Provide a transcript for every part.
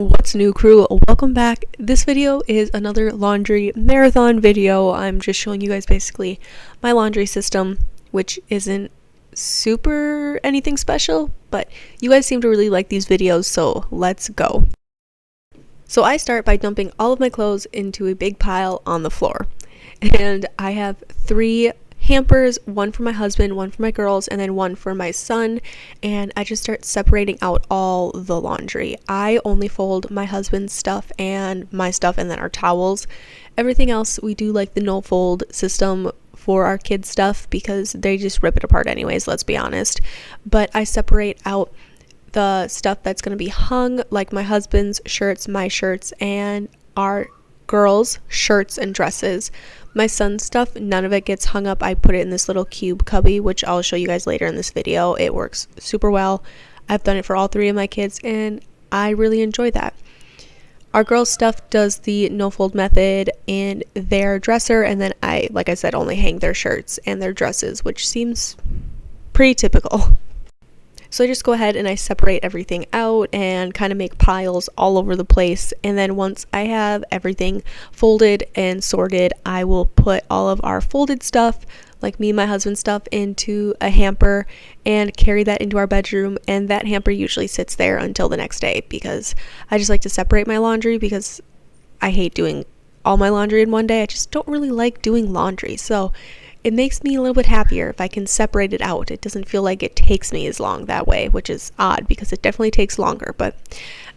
What's new, crew? Welcome back. This video is another laundry marathon video. I'm just showing you guys basically my laundry system, which isn't super anything special, but you guys seem to really like these videos, so let's go. So I start by dumping all of my clothes into a big pile on the floor, and I have 3 hampers, one for my husband, one for my girls, and then one for my son, and I just start separating out all the laundry. I only fold my husband's stuff and my stuff and then our towels. Everything else we do like the no fold system for our kids' stuff because they just rip it apart anyways, let's be honest. But I separate out the stuff that's going to be hung, like my husband's shirts, my shirts, and our girls' shirts and dresses. My son's stuff, none of it gets hung up. I put it in this little cube cubby, which I'll show you guys later in this video. It works super well. I've done it for all 3 of my kids, and I really enjoy that. Our girls' stuff does the no fold method in their dresser, and then I, like I said, only hang their shirts and their dresses, which seems pretty typical. So I just go ahead and I separate everything out and kind of make piles all over the place. And then once I have everything folded and sorted, I will put all of our folded stuff, like me and my husband's stuff, into a hamper and carry that into our bedroom. And that hamper usually sits there until the next day because I just like to separate my laundry because I hate doing all my laundry in one day. I just don't really like doing laundry. So it makes me a little bit happier if I can separate it out. It doesn't feel like it takes me as long that way, which is odd because it definitely takes longer, but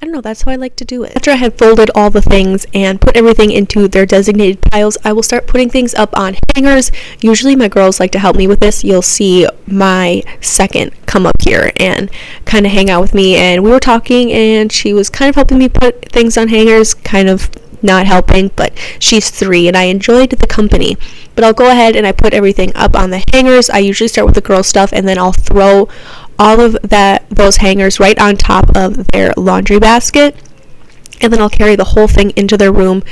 I don't know, that's how I like to do it. After I have folded all the things and put everything into their designated piles, I will start putting things up on hangers. Usually my girls like to help me with this. You'll see my second come up here and kind of hang out with me, and we were talking and she was kind of helping me put things on hangers, kind of not helping, but she's 3 and I enjoyed the company. But I'll go ahead and I put everything up on the hangers. I usually start with the girl stuff and then I'll throw all of those hangers right on top of their laundry basket, and then I'll carry the whole thing into their room,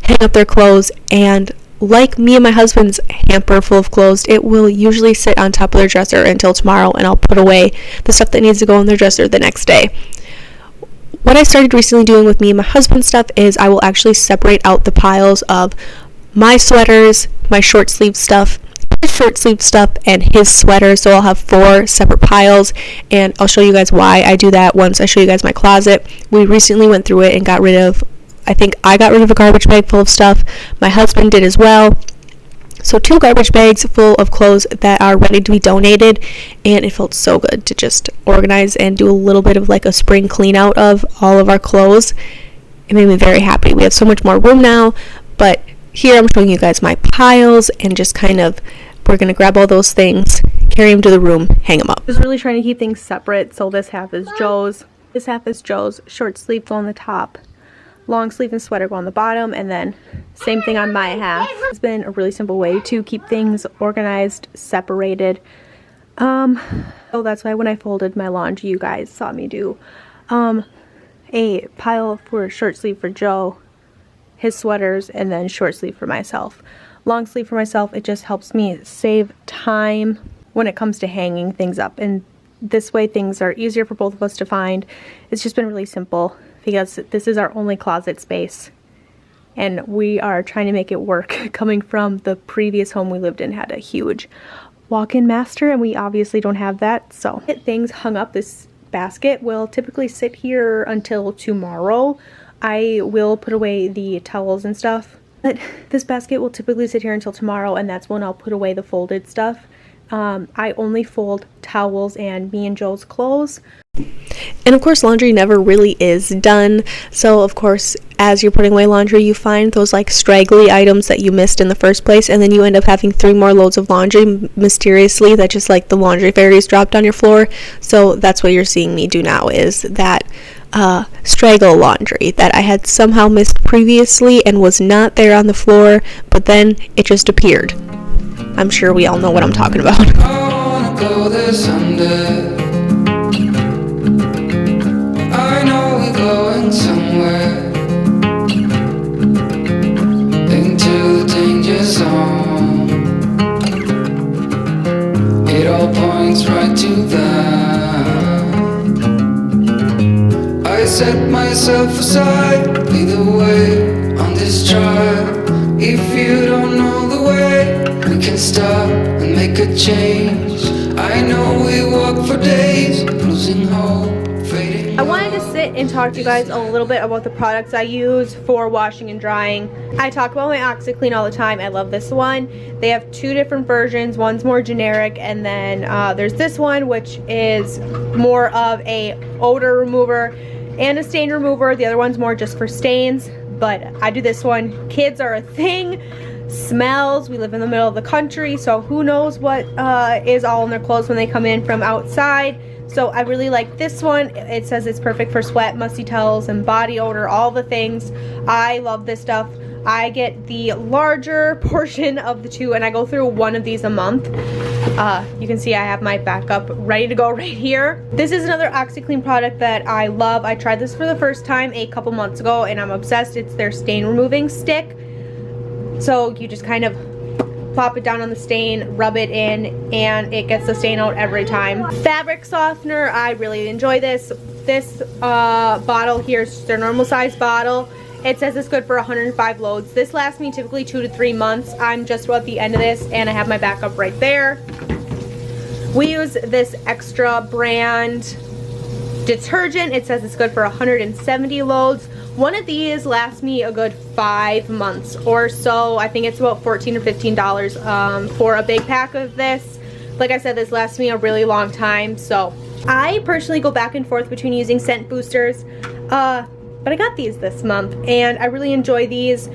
hang up their clothes, and like me and my husband's hamper full of clothes, it will usually sit on top of their dresser until tomorrow, and I'll put away the stuff that needs to go in their dresser the next day. What I started recently doing with me and my husband's stuff is I will actually separate out the piles of my sweaters, my short sleeve stuff, his short sleeve stuff, and his sweater. So I'll have 4 separate piles, and I'll show you guys why I do that once I show you guys my closet. We recently went through it and got rid of, I think I got rid of a garbage bag full of stuff. My husband did as well. So 2 garbage bags full of clothes that are ready to be donated, and it felt so good to just organize and do a little bit of like a spring clean out of all of our clothes. It made me very happy. We have so much more room now, but here I'm showing you guys my piles and just kind of, we're going to grab all those things, carry them to the room, hang them up. I was really trying to keep things separate, so this half is Joe's, this half is Joe's, short sleeve go on the top, long sleeve and sweater go on the bottom, and then same thing on my half. It's been a really simple way to keep things organized, separated. So that's why when I folded my laundry, you guys saw me do a pile for short sleeve for Joe, his sweaters, and then short sleeve for myself. Long sleeve for myself, it just helps me save time when it comes to hanging things up, and this way things are easier for both of us to find. It's just been really simple because this is our only closet space and we are trying to make it work. Coming from the previous home we lived in had a huge walk-in master, and we obviously don't have that. So get things hung up. This basket will typically sit here until tomorrow. I will put away the towels and stuff, but this basket will typically sit here until tomorrow, and that's when I'll put away the folded stuff. I only fold towels and me and Joe's clothes. And of course laundry never really is done, so of course as you're putting away laundry you find those like straggly items that you missed in the first place, and then you end up having 3 more loads of laundry mysteriously that just like the laundry fairies dropped on your floor. So that's what you're seeing me do now, is that straggle laundry that I had somehow missed previously and was not there on the floor, but then it just appeared. I'm sure we all know what I'm talking about. I wanna go there someday. I know we're going somewhere into the danger zone. It all points right to that. I I set myself aside, lead the way on this trial. If you don't know the way, we can stop and make a change. I know we walk for days, losing hope, fading. I wanted to sit and talk to you guys a little bit about the products I use for washing and drying. I talk about my OxiClean all the time. I love this one. They have two different versions. One's more generic, and then there's this one, which is more of a odor remover and a stain remover. The other one's more just for stains, but I do this one. Kids are a thing. Smells. We live in the middle of the country, so who knows what is all in their clothes when they come in from outside. So I really like this one. It says it's perfect for sweat, musty towels, and body odor, all the things. I love this stuff. I get the larger portion of the two, and I go through one of these a month. You can see I have my backup ready to go right here. This is another OxiClean product that I love. I tried this for the first time a couple months ago, and I'm obsessed. It's their stain removing stick. So you just kind of plop it down on the stain, rub it in, and it gets the stain out every time. Fabric softener, I really enjoy this. This bottle here is their normal size bottle. It says it's good for 105 loads. This lasts me typically 2 to 3 months. I'm just about at the end of this, and I have my backup right there. We use this Extra brand detergent. It says it's good for 170 loads. One of these lasts me a good 5 months or so. I think it's about $14 or $15 for a big pack of this. Like I said, this lasts me a really long time. So I personally go back and forth between using scent boosters, but I got these this month and I really enjoy these.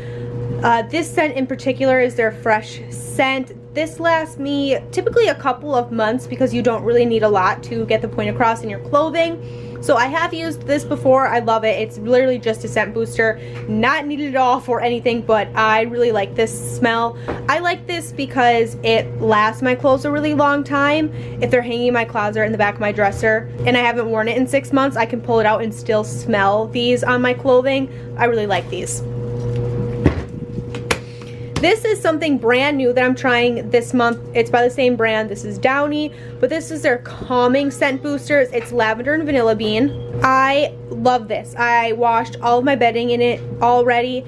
This scent in particular is their fresh scent. This lasts me typically a couple of months because you don't really need a lot to get the point across in your clothing. So I have used this before. I love it. It's literally just a scent booster, not needed at all for anything, but I really like this smell. I like this because it lasts my clothes a really long time. If they're hanging in my closet or in the back of my dresser and I haven't worn it in 6 months, I can pull it out and still smell these on my clothing. I really like these. This is something brand new that I'm trying this month. It's by the same brand. This is Downy, but this is their calming scent boosters. It's lavender and vanilla bean. I love this. I washed all of my bedding in it already.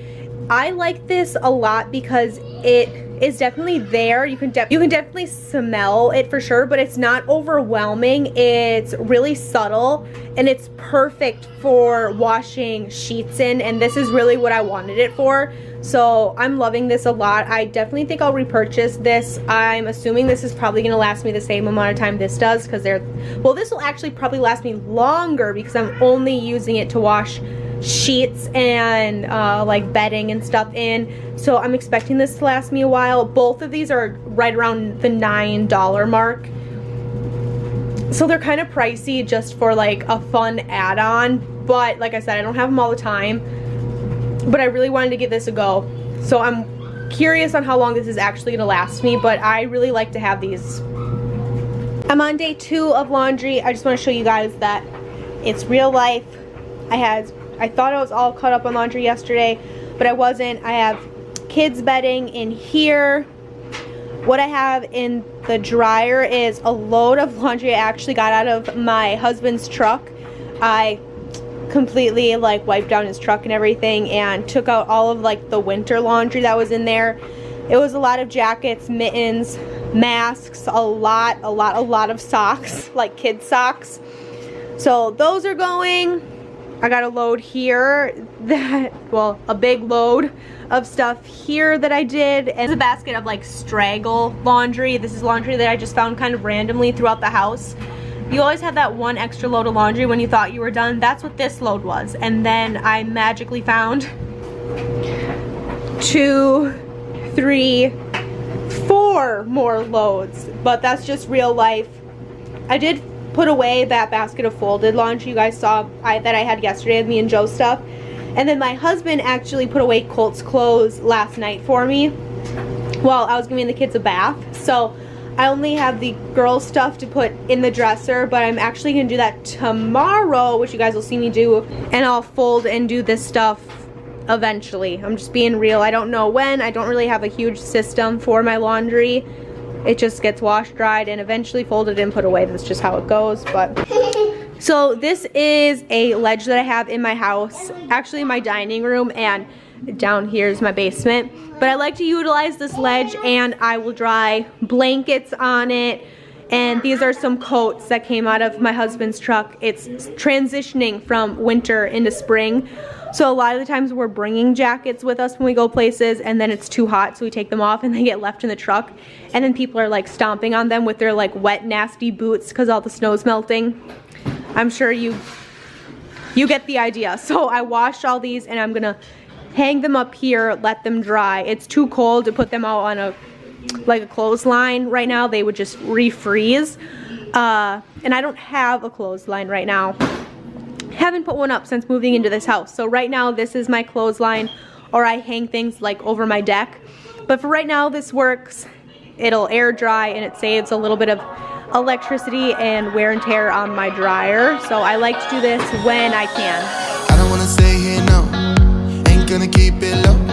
I like this a lot because it is definitely there. You can definitely smell it for sure, but it's not overwhelming. It's really subtle and it's perfect for washing sheets in, and this is really what I wanted it for. So I'm loving this a lot. I definitely think I'll repurchase this. I'm assuming this is probably going to last me the same amount of time this does, because well, this will actually probably last me longer because I'm only using it to wash sheets and like bedding and stuff in. So I'm expecting this to last me a while. Both of these are right around the $9 mark. So they're kind of pricey just for like a fun add-on. But like I said, I don't have them all the time. But I really wanted to give this a go. So I'm curious on how long this is actually going to last me, but I really like to have these. I'm on day 2 of laundry. I just want to show you guys that it's real life. I thought I was all caught up on laundry yesterday, but I wasn't. I have kids bedding in here. What I have in the dryer is a load of laundry I actually got out of my husband's truck. I completely like wiped down his truck and everything and took out all of like the winter laundry that was in there. It was a lot of jackets, mittens, masks, a lot of socks, like kids socks. So those are going. I got a load here well, a big load of stuff here that I did, and a basket of like straggle laundry. This is laundry that I just found kind of randomly throughout the house. You always have that one extra load of laundry when you thought you were done. That's what this load was. And then I magically found 2, 3, 4 more loads. But that's just real life. I did put away that basket of folded laundry you guys saw that I had yesterday of me and Joe's stuff. And then my husband actually put away Colt's clothes last night for me while I was giving the kids a bath. So I only have the girls' stuff to put in the dresser, but I'm actually going to do that tomorrow, which you guys will see me do, and I'll fold and do this stuff eventually. I'm just being real. I don't know when. I don't really have a huge system for my laundry. It just gets washed, dried, and eventually folded and put away. That's just how it goes. But So this is a ledge that I have in my house, actually in my dining room, and down here is my basement. But I like to utilize this ledge, and I will dry blankets on it. And these are some coats that came out of my husband's truck. It's transitioning from winter into spring. So a lot of the times we're bringing jackets with us when we go places, and then it's too hot, so we take them off and they get left in the truck. And then people are like stomping on them with their like wet, nasty boots because all the snow's melting. I'm sure you get the idea. So I washed all these, and I'm gonna hang them up here, let them dry. It's too cold to put them out on a clothesline right now. They would just refreeze. And I don't have a clothesline right now. Haven't put one up since moving into this house. So right now this is my clothesline, or I hang things like over my deck. But for right now this works. It'll air dry, and it saves a little bit of electricity and wear and tear on my dryer. So I like to do this when I can. I don't wanna stay here, no. Ain't gonna keep it low.